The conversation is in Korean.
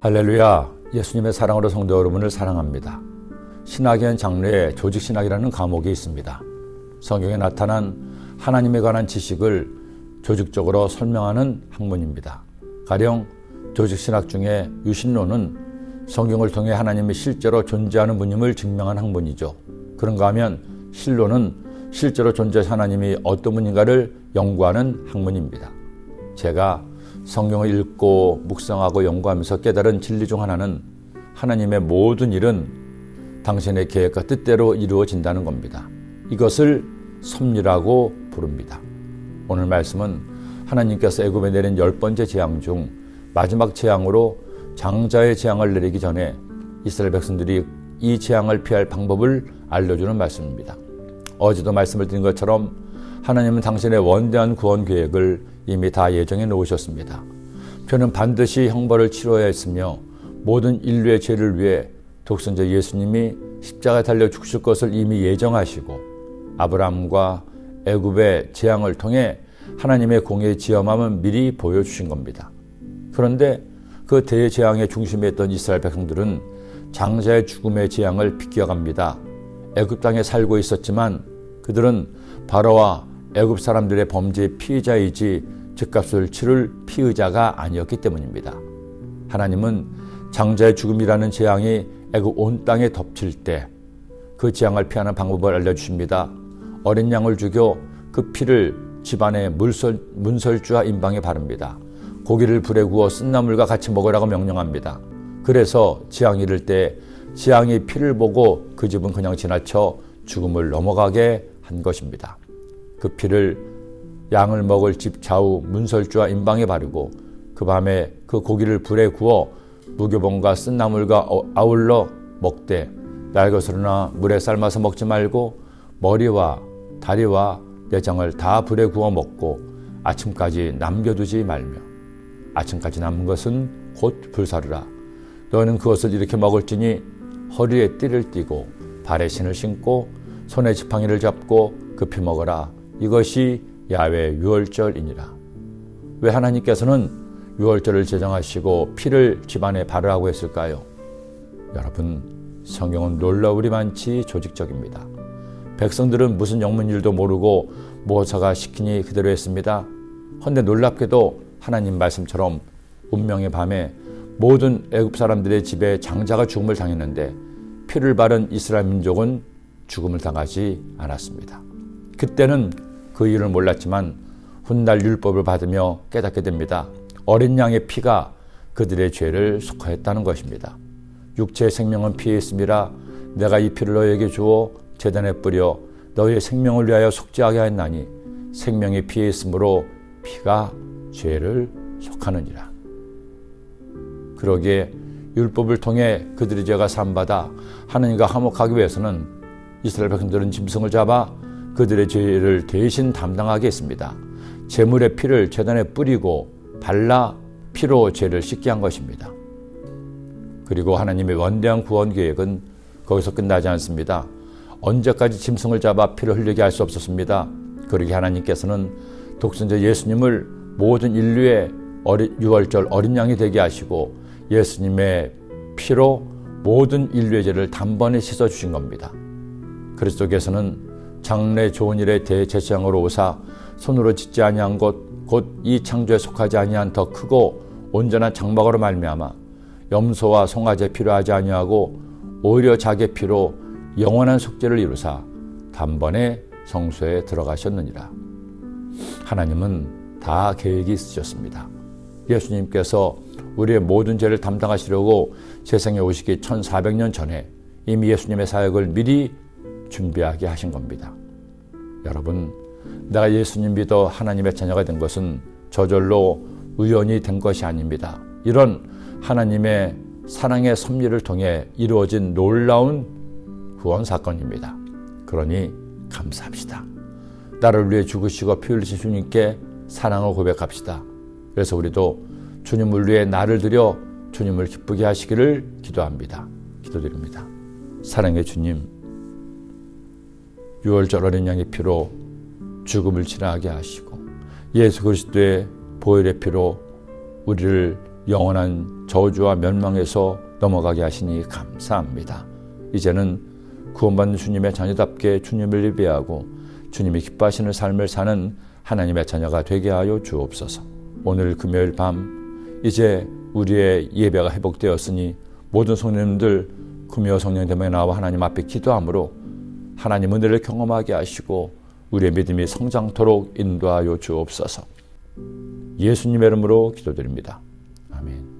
할렐루야, 예수님의 사랑으로 성도 여러분을 사랑합니다. 신학의 장르에 조직신학이라는 과목이 있습니다. 성경에 나타난 하나님에 관한 지식을 조직적으로 설명하는 학문입니다. 가령 조직신학 중에 유신론은 성경을 통해 하나님이 실제로 존재하는 분임을 증명한 학문이죠. 그런가 하면 신론은 실제로 존재하는 하나님이 어떤 분인가를 연구하는 학문입니다. 제가 성경을 읽고 묵상하고 연구하면서 깨달은 진리 중 하나는 하나님의 모든 일은 당신의 계획과 뜻대로 이루어진다는 겁니다. 이것을 섭리라고 부릅니다. 오늘 말씀은 하나님께서 애굽에 내린 10번째 재앙 중 마지막 재앙으로 장자의 재앙을 내리기 전에 이스라엘 백성들이 이 재앙을 피할 방법을 알려주는 말씀입니다. 어제도 말씀을 드린 것처럼 하나님은 당신의 원대한 구원 계획을 이미 다 예정해 놓으셨습니다. 저는 반드시 형벌을 치러야 했으며 모든 인류의 죄를 위해 독생자 예수님이 십자가에 달려 죽으실 것을 이미 예정하시고 아브라함과 애굽의 재앙을 통해 하나님의 공의의 지엄함은 미리 보여주신 겁니다. 그런데 그 대재앙의 중심에 있던 이스라엘 백성들은 장자의 죽음의 재앙을 비껴갑니다. 애굽 땅에 살고 있었지만 그들은 바로와 애굽 사람들의 범죄의 피해자이지 죗값을 치를 피의자가 아니었기 때문입니다. 하나님은 장자의 죽음이라는 재앙이 애굽 온 땅에 덮칠 때 그 재앙을 피하는 방법을 알려주십니다. 어린 양을 죽여 그 피를 집안의 문설주와 임방에 바릅니다. 고기를 불에 구워 쓴나물과 같이 먹으라고 명령합니다. 그래서 재앙이 이를 때 재앙이 피를 보고 그 집은 그냥 지나쳐 죽음을 넘어가게 한 것입니다. 그 피를 양을 먹을 집 좌우 문설주와 임방에 바르고 그 밤에 그 고기를 불에 구워 무교봉과 쓴나물과 아울러 먹되 날것으로나 물에 삶아서 먹지 말고 머리와 다리와 내장을 다 불에 구워 먹고 아침까지 남겨두지 말며 아침까지 남은 것은 곧 불사르라. 너는 그것을 이렇게 먹을지니 허리에 띠를 띠고 발에 신을 신고 손에 지팡이를 잡고 급히 먹어라. 이것이 야훼 유월절이니라. 왜 하나님께서는 유월절을 제정하시고 피를 집안에 바르라고 했을까요? 여러분, 성경은 놀라우리만치 조직적입니다. 백성들은 무슨 영문일도 모르고 모사가 시키니 그대로 했습니다. 헌데 놀랍게도 하나님 말씀처럼 운명의 밤에 모든 애굽 사람들의 집에 장자가 죽음을 당했는데 피를 바른 이스라엘 민족은 죽음을 당하지 않았습니다. 그때는 그 이유를 몰랐지만 훗날 율법을 받으며 깨닫게 됩니다. 어린 양의 피가 그들의 죄를 속하였다는 것입니다. 육체의 생명은 피에 있음이라 내가 이 피를 너희에게 주어 제단에 뿌려 너희의 생명을 위하여 속죄하게 하였나니 생명이 피에 있으므로 피가 죄를 속하느니라. 그러기에 율법을 통해 그들의 죄가 사함받아 하나님과 화목하기 위해서는 이스라엘 백성들은 짐승을 잡아 그들의 죄를 대신 담당하게 했습니다. 제물의 피를 제단에 뿌리고 발라 피로 죄를 씻게 한 것입니다. 그리고 하나님의 원대한 구원 계획은 거기서 끝나지 않습니다. 언제까지 짐승을 잡아 피를 흘리게 할 수 없었습니다. 그러기에 하나님께서는 독생자 예수님을 모든 인류의 유월절 어린 양이 되게 하시고 예수님의 피로 모든 인류의 죄를 단번에 씻어주신 겁니다. 그리스도께서는 장래 좋은 일의 대제사장으로 오사 손으로 짓지 아니한 것 곧 이 창조에 속하지 아니한 더 크고 온전한 장막으로 말미암아 염소와 송아지의 피로 하지 아니하고 오히려 자기의 피로 영원한 속죄를 이루사 단번에 성소에 들어가셨느니라. 하나님은 다 계획이 있으셨습니다. 예수님께서 우리의 모든 죄를 담당하시려고 세상에 오시기 1400년 전에 이미 예수님의 사역을 미리 준비하게 하신 겁니다. 여러분, 내가 예수님 믿어 하나님의 자녀가 된 것은 저절로 우연이 된 것이 아닙니다. 이런 하나님의 사랑의 섭리를 통해 이루어진 놀라운 구원 사건입니다. 그러니 감사합시다. 나를 위해 죽으시고 피 흘리신 주님께 사랑을 고백합시다. 그래서 우리도 주님을 위해 나를 드려 주님을 기쁘게 하시기를 기도합니다. 기도드립니다. 사랑의 주님, 유월절 어린 양의 피로 죽음을 지나게 하시고 예수 그리스도의 보혈의 피로 우리를 영원한 저주와 멸망에서 넘어가게 하시니 감사합니다. 이제는 구원받는 주님의 자녀답게 주님을 예배하고 주님이 기뻐하시는 삶을 사는 하나님의 자녀가 되게 하여 주옵소서. 오늘 금요일 밤 이제 우리의 예배가 회복되었으니 모든 성령님들 금요 성령대명에 나와 하나님 앞에 기도함으로 하나님 은혜를 경험하게 하시고 우리의 믿음이 성장토록 인도하여 주옵소서. 예수님의 이름으로 기도드립니다. 아멘.